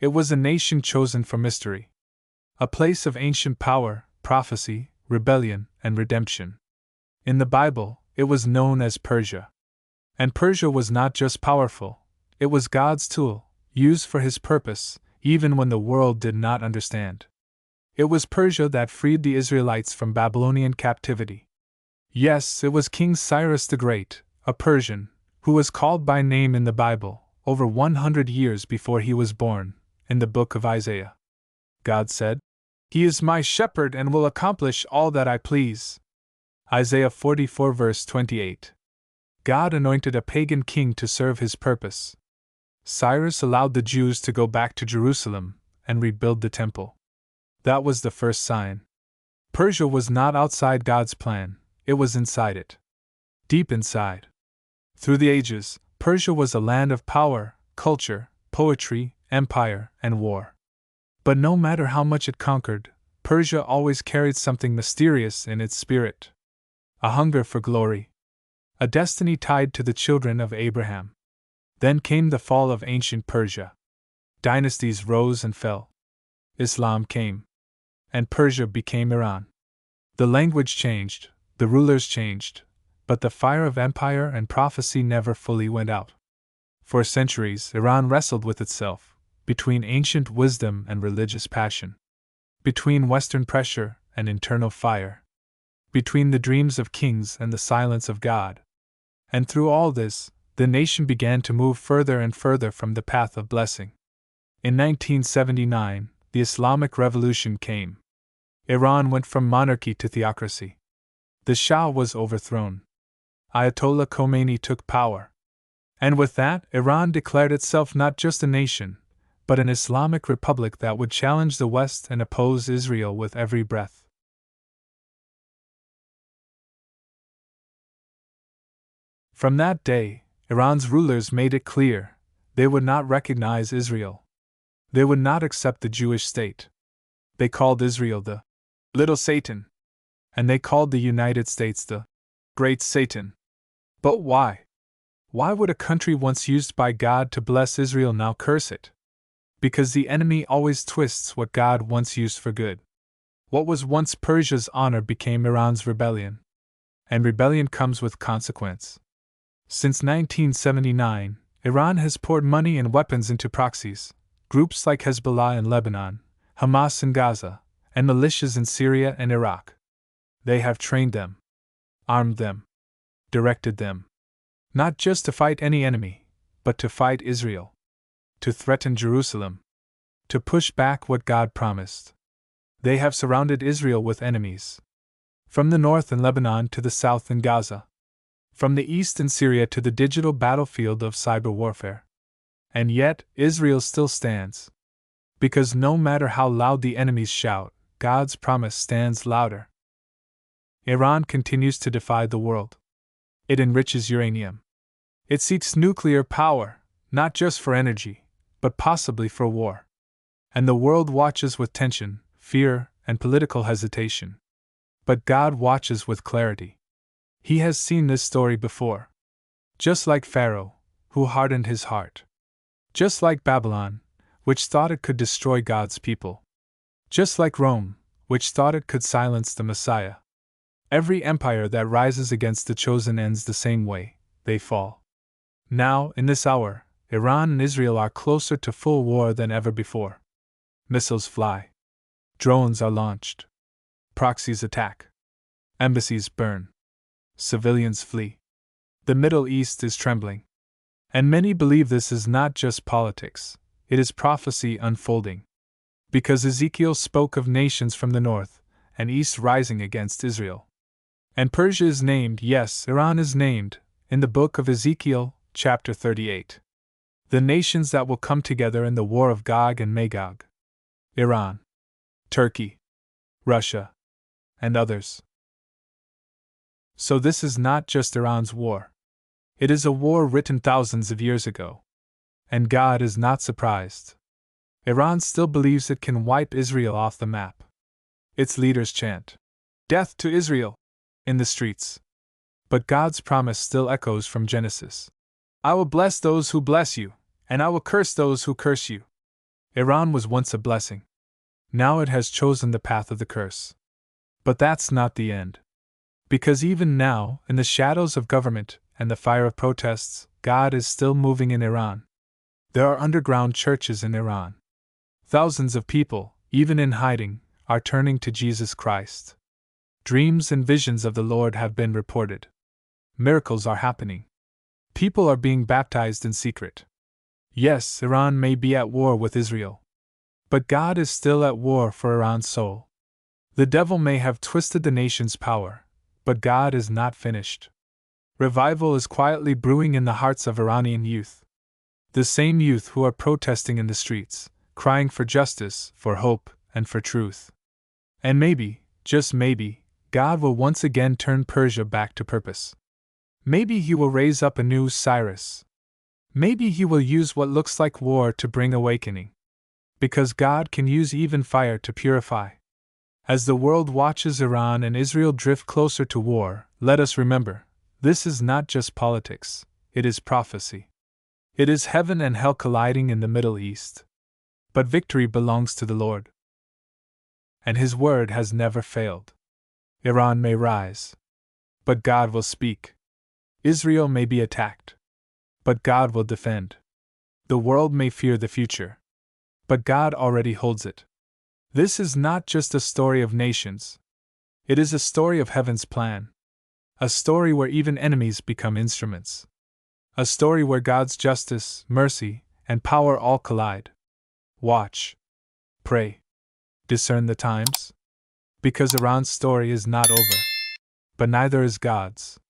It was a nation chosen for mystery. A place of ancient power, prophecy, rebellion, and redemption. In the Bible, it was known as Persia. And Persia was not just powerful, it was God's tool, used for His purpose, even when the world did not understand. It was Persia that freed the Israelites from Babylonian captivity. Yes, it was King Cyrus the Great, a Persian, who was called by name in the Bible, over 100 years before he was born, in the book of Isaiah. God said, "He is my shepherd and will accomplish all that I please." Isaiah 44 verse 28. God anointed a pagan king to serve His purpose. Cyrus allowed the Jews to go back to Jerusalem and rebuild the temple. That was the first sign. Persia was not outside God's plan, it was inside it. Deep inside. Through the ages, Persia was a land of power, culture, poetry, empire, and war. But no matter how much it conquered, Persia always carried something mysterious in its spirit. A hunger for glory. A destiny tied to the children of Abraham. Then came the fall of ancient Persia. Dynasties rose and fell. Islam came. And Persia became Iran. The language changed, the rulers changed, but the fire of empire and prophecy never fully went out. For centuries, Iran wrestled with itself, between ancient wisdom and religious passion, between Western pressure and internal fire, between the dreams of kings and the silence of God. And through all this, the nation began to move further and further from the path of blessing. In 1979, the Islamic Revolution came. Iran went from monarchy to theocracy. The Shah was overthrown. Ayatollah Khomeini took power. And with that, Iran declared itself not just a nation, but an Islamic republic that would challenge the West and oppose Israel with every breath. From that day, Iran's rulers made it clear they would not recognize Israel. They would not accept the Jewish state. They called Israel the Little Satan, and they called the United States the Great Satan. But why? Why would a country once used by God to bless Israel now curse it? Because the enemy always twists what God once used for good. What was once Persia's honor became Iran's rebellion. And rebellion comes with consequence. Since 1979, Iran has poured money and weapons into proxies, groups like Hezbollah in Lebanon, Hamas in Gaza, and militias in Syria and Iraq. They have trained them, armed them, directed them, not just to fight any enemy, but to fight Israel, to threaten Jerusalem, to push back what God promised. They have surrounded Israel with enemies. From the north in Lebanon to the south in Gaza. From the east in Syria to the digital battlefield of cyber warfare. And yet, Israel still stands. Because no matter how loud the enemies shout, God's promise stands louder. Iran continues to defy the world. It enriches uranium. It seeks nuclear power, not just for energy, but possibly for war. And the world watches with tension, fear, and political hesitation. But God watches with clarity. He has seen this story before. Just like Pharaoh, who hardened his heart. Just like Babylon, which thought it could destroy God's people. Just like Rome, which thought it could silence the Messiah. Every empire that rises against the chosen ends the same way, they fall. Now, in this hour, Iran and Israel are closer to full war than ever before. Missiles fly. Drones are launched. Proxies attack. Embassies burn. Civilians flee. The Middle East is trembling. And many believe this is not just politics, it is prophecy unfolding. Because Ezekiel spoke of nations from the north and east rising against Israel. And Persia is named, yes, Iran is named, in the book of Ezekiel, chapter 38. The nations that will come together in the war of Gog and Magog. Iran, Turkey, Russia, and others. So this is not just Iran's war. It is a war written thousands of years ago. And God is not surprised. Iran still believes it can wipe Israel off the map. Its leaders chant, "Death to Israel!" in the streets. But God's promise still echoes from Genesis. "I will bless those who bless you, and I will curse those who curse you." Iran was once a blessing. Now it has chosen the path of the curse. But that's not the end. Because even now, in the shadows of government and the fire of protests, God is still moving in Iran. There are underground churches in Iran. Thousands of people, even in hiding, are turning to Jesus Christ. Dreams and visions of the Lord have been reported. Miracles are happening. People are being baptized in secret. Yes, Iran may be at war with Israel. But God is still at war for Iran's soul. The devil may have twisted the nation's power, but God is not finished. Revival is quietly brewing in the hearts of Iranian youth. The same youth who are protesting in the streets, crying for justice, for hope, and for truth. And maybe, just maybe, God will once again turn Persia back to purpose. Maybe He will raise up a new Cyrus. Maybe He will use what looks like war to bring awakening. Because God can use even fire to purify. As the world watches Iran and Israel drift closer to war, let us remember, this is not just politics, it is prophecy. It is heaven and hell colliding in the Middle East. But victory belongs to the Lord. And His word has never failed. Iran may rise, but God will speak. Israel may be attacked, but God will defend. The world may fear the future, but God already holds it. This is not just a story of nations. It is a story of heaven's plan. A story where even enemies become instruments. A story where God's justice, mercy, and power all collide. Watch. Pray. Discern the times. Because Iran's story is not over. But neither is God's.